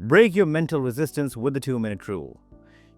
Break your mental resistance with the 2-minute rule.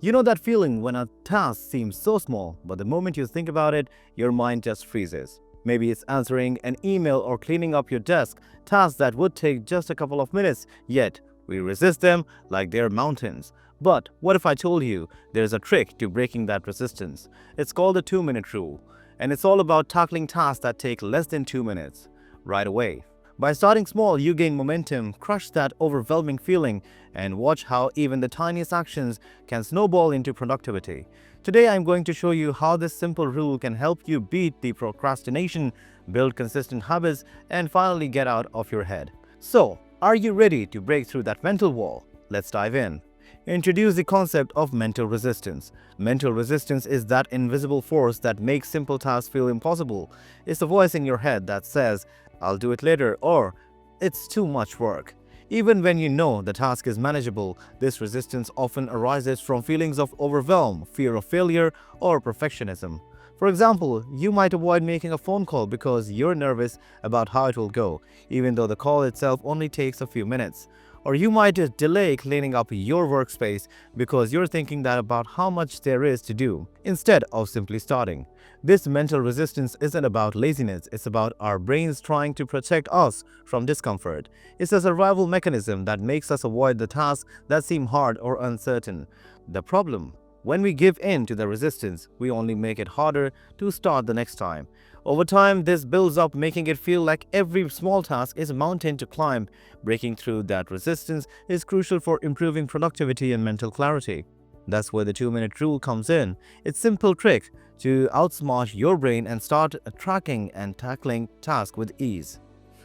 You know that feeling when a task seems so small, but the moment you think about it, your mind just freezes. Maybe it's answering an email or cleaning up your desk, tasks that would take just a couple of minutes, yet we resist them like they're mountains. But what if I told you there's a trick to breaking that resistance? It's called the 2-minute rule, and it's all about tackling tasks that take less than 2 minutes right away. By starting small, you gain momentum, crush that overwhelming feeling, and watch how even the tiniest actions can snowball into productivity. Today, I'm going to show you how this simple rule can help you beat the procrastination, build consistent habits, and finally get out of your head. So, are you ready to break through that mental wall? Let's dive in. Introduce the concept of mental resistance. Mental resistance is that invisible force that makes simple tasks feel impossible. It's the voice in your head that says, "I'll do it later," or "it's too much work." Even when you know the task is manageable, this resistance often arises from feelings of overwhelm, fear of failure, or perfectionism. For example, you might avoid making a phone call because you're nervous about how it will go, even though the call itself only takes a few minutes. Or you might delay cleaning up your workspace because you're thinking that about how much there is to do, instead of simply starting. This mental resistance isn't about laziness, it's about our brains trying to protect us from discomfort. It's a survival mechanism that makes us avoid the tasks that seem hard or uncertain. The problem: when we give in to the resistance, we only make it harder to start the next time. Over time, this builds up, making it feel like every small task is a mountain to climb. Breaking through that resistance is crucial for improving productivity and mental clarity. That's where the 2-minute rule comes in. It's a simple trick to outsmart your brain and start tracking and tackling tasks with ease.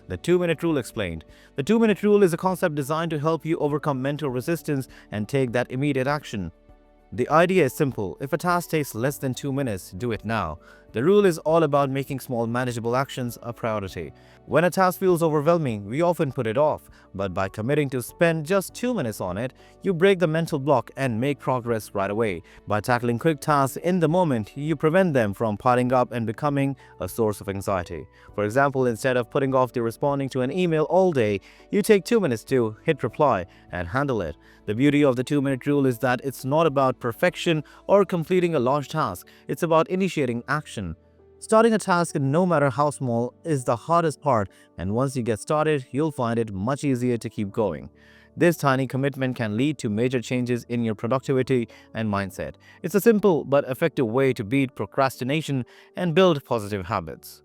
The 2-minute rule explained. The 2-minute rule is a concept designed to help you overcome mental resistance and take that immediate action. The idea is simple: if a task takes less than 2 minutes, do it now. The rule is all about making small, manageable actions a priority. When a task feels overwhelming, we often put it off, but by committing to spend just 2 minutes on it, you break the mental block and make progress right away. By tackling quick tasks in the moment, you prevent them from piling up and becoming a source of anxiety. For example, instead of putting off the responding to an email all day, you take 2 minutes to hit reply and handle it. The beauty of the 2-minute rule is that it's not about perfection or completing a large task. It's about initiating action. Starting a task, no matter how small, is the hardest part, and once you get started, you'll find it much easier to keep going. This tiny commitment can lead to major changes in your productivity and mindset. It's a simple but effective way to beat procrastination and build positive habits.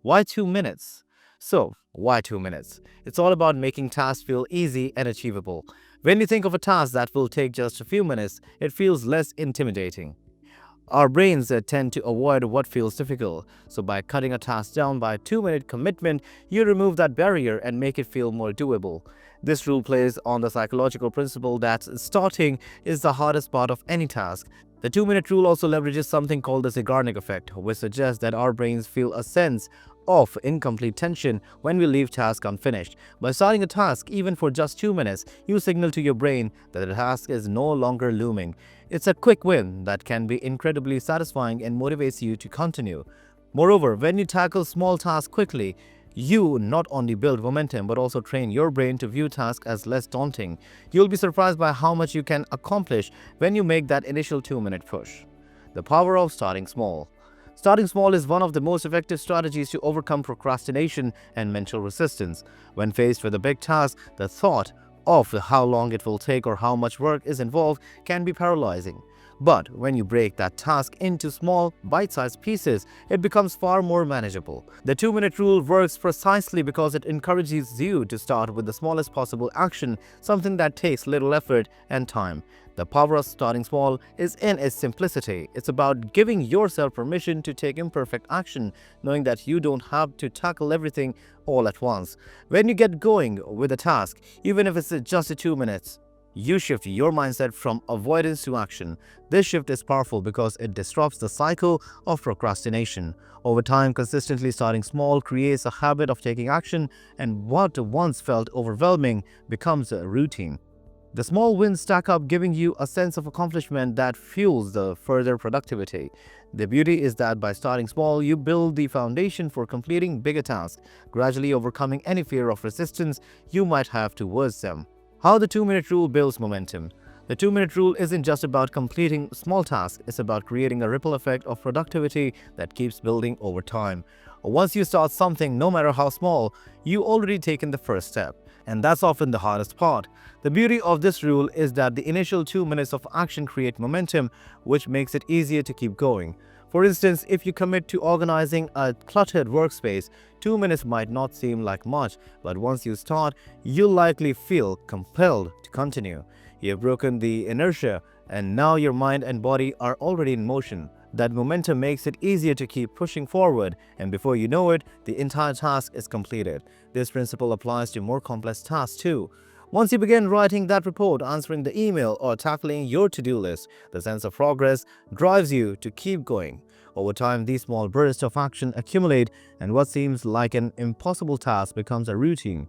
Why 2 minutes? So, why 2 minutes? It's all about making tasks feel easy and achievable. When you think of a task that will take just a few minutes, it feels less intimidating. Our brains tend to avoid what feels difficult, so by cutting a task down by a 2-minute commitment, you remove that barrier and make it feel more doable. This rule plays on the psychological principle that starting is the hardest part of any task. The 2-minute rule also leverages something called the Zeigarnik Effect, which suggests that our brains feel a sense of incomplete tension when we leave tasks unfinished. By starting a task, even for just 2 minutes, you signal to your brain that the task is no longer looming. It's a quick win that can be incredibly satisfying and motivates you to continue. Moreover, when you tackle small tasks quickly, you not only build momentum but also train your brain to view tasks as less daunting. You'll be surprised by how much you can accomplish when you make that initial 2-minute push. The power of starting small. Starting small is one of the most effective strategies to overcome procrastination and mental resistance. When faced with a big task, the thought of how long it will take or how much work is involved can be paralyzing. But when you break that task into small, bite-sized pieces, it becomes far more manageable. The 2-minute rule works precisely because it encourages you to start with the smallest possible action, something that takes little effort and time. The power of starting small is in its simplicity. It's about giving yourself permission to take imperfect action, knowing that you don't have to tackle everything all at once. When you get going with a task, even if it's just 2 minutes, you shift your mindset from avoidance to action. This shift is powerful because it disrupts the cycle of procrastination. Over time, consistently starting small creates a habit of taking action, and what once felt overwhelming becomes a routine. The small wins stack up, giving you a sense of accomplishment that fuels the further productivity. The beauty is that by starting small, you build the foundation for completing bigger tasks, gradually overcoming any fear of resistance you might have towards them. How the 2-minute rule builds momentum. The 2-minute rule isn't just about completing small tasks, it's about creating a ripple effect of productivity that keeps building over time. Once you start something, no matter how small, you already taken the first step. And that's often the hardest part. The beauty of this rule is that the initial 2 minutes of action create momentum, which makes it easier to keep going. For instance, if you commit to organizing a cluttered workspace, 2 minutes might not seem like much, but once you start, you'll likely feel compelled to continue. You've broken the inertia, and now your mind and body are already in motion. That momentum makes it easier to keep pushing forward, and before you know it, the entire task is completed. This principle applies to more complex tasks too. Once you begin writing that report, answering the email, or tackling your to-do list, the sense of progress drives you to keep going. Over time, these small bursts of action accumulate, and what seems like an impossible task becomes a routine.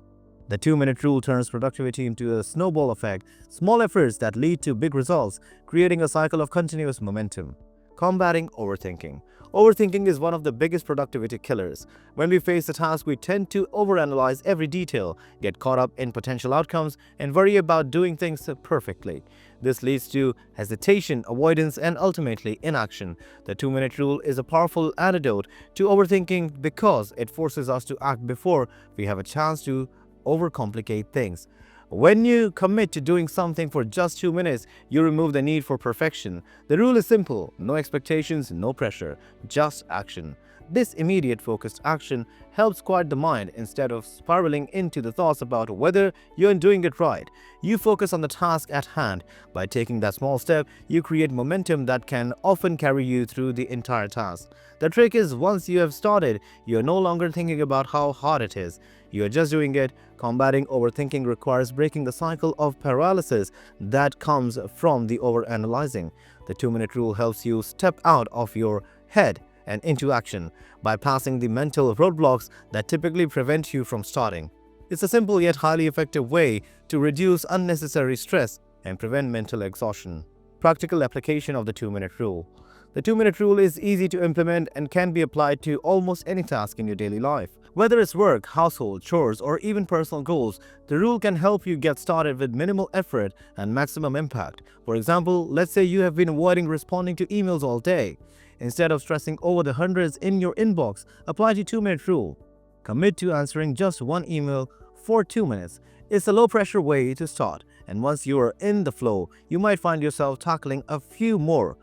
The 2-minute rule turns productivity into a snowball effect, small efforts that lead to big results, creating a cycle of continuous momentum. Combating overthinking. Overthinking is one of the biggest productivity killers. When we face a task, we tend to overanalyze every detail, get caught up in potential outcomes, and worry about doing things perfectly. This leads to hesitation, avoidance, and ultimately inaction. The 2-minute rule is a powerful antidote to overthinking because it forces us to act before we have a chance to overcomplicate things. When you commit to doing something for just 2 minutes, you remove the need for perfection. The rule is simple: no expectations, no pressure, just action. This immediate focused action helps quiet the mind instead of spiraling into the thoughts about whether you're doing it right. You focus on the task at hand. By taking that small step, you create momentum that can often carry you through the entire task. The trick is, once you have started, you're no longer thinking about how hard it is. You're just doing it. Combating overthinking requires breaking the cycle of paralysis that comes from the overanalyzing. The 2-minute rule helps you step out of your head and into action, bypassing the mental roadblocks that typically prevent you from starting. It's a simple yet highly effective way to reduce unnecessary stress and prevent mental exhaustion. Practical application of the 2-minute rule. The 2-minute rule is easy to implement and can be applied to almost any task in your daily life. Whether it's work, household, chores, or even personal goals, the rule can help you get started with minimal effort and maximum impact. For example, let's say you have been avoiding responding to emails all day. Instead of stressing over the hundreds in your inbox, apply the 2-minute rule. Commit to answering just one email for 2 minutes. It's a low-pressure way to start, and once you are in the flow, you might find yourself tackling a few more.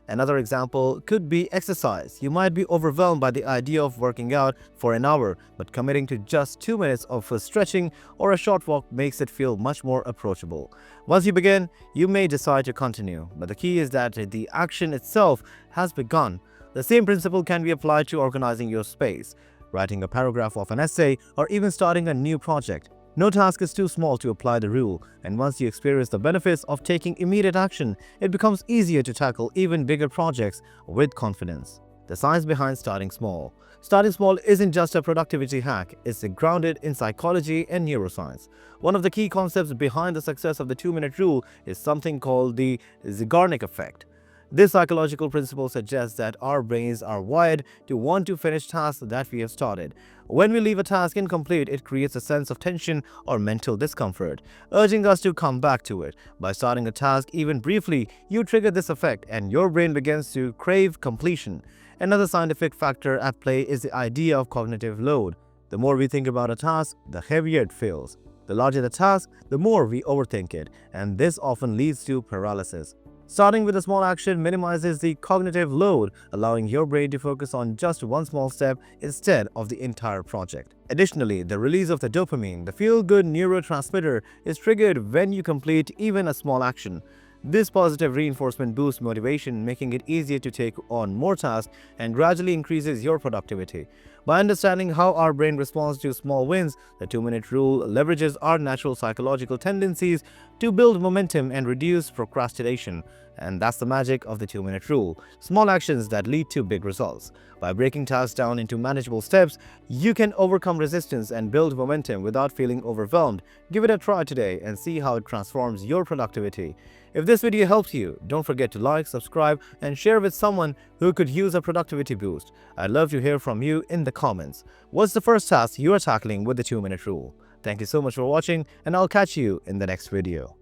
Another example could be exercise. You might be overwhelmed by the idea of working out for an hour, but committing to just 2 minutes of stretching or a short walk makes it feel much more approachable. Once you begin, you may decide to continue, but the key is that the action itself has begun. The same principle can be applied to organizing your space, writing a paragraph of an essay, or even starting a new project. No task is too small to apply the rule, and once you experience the benefits of taking immediate action, it becomes easier to tackle even bigger projects with confidence. The science behind starting small. Starting small isn't just a productivity hack, it's grounded in psychology and neuroscience. One of the key concepts behind the success of the 2-minute rule is something called the Zeigarnik Effect. This psychological principle suggests that our brains are wired to want to finish tasks that we have started. When we leave a task incomplete, it creates a sense of tension or mental discomfort, urging us to come back to it. By starting a task even briefly, you trigger this effect and your brain begins to crave completion. Another scientific factor at play is the idea of cognitive load. The more we think about a task, the heavier it feels. The larger the task, the more we overthink it, and this often leads to paralysis. Starting with a small action minimizes the cognitive load, allowing your brain to focus on just one small step instead of the entire project. Additionally, the release of the dopamine, the feel-good neurotransmitter, is triggered when you complete even a small action. This positive reinforcement boosts motivation, making it easier to take on more tasks and gradually increases your productivity. By understanding how our brain responds to small wins, the 2-minute rule leverages our natural psychological tendencies to build momentum and reduce procrastination. And that's the magic of the 2-minute rule. Small actions that lead to big results. By breaking tasks down into manageable steps, you can overcome resistance and build momentum without feeling overwhelmed. Give it a try today and see how it transforms your productivity. If this video helped you, don't forget to like, subscribe, and share with someone who could use a productivity boost. I'd love to hear from you in the comments. What's the first task you are tackling with the 2-minute rule? Thank you so much for watching, and I'll catch you in the next video.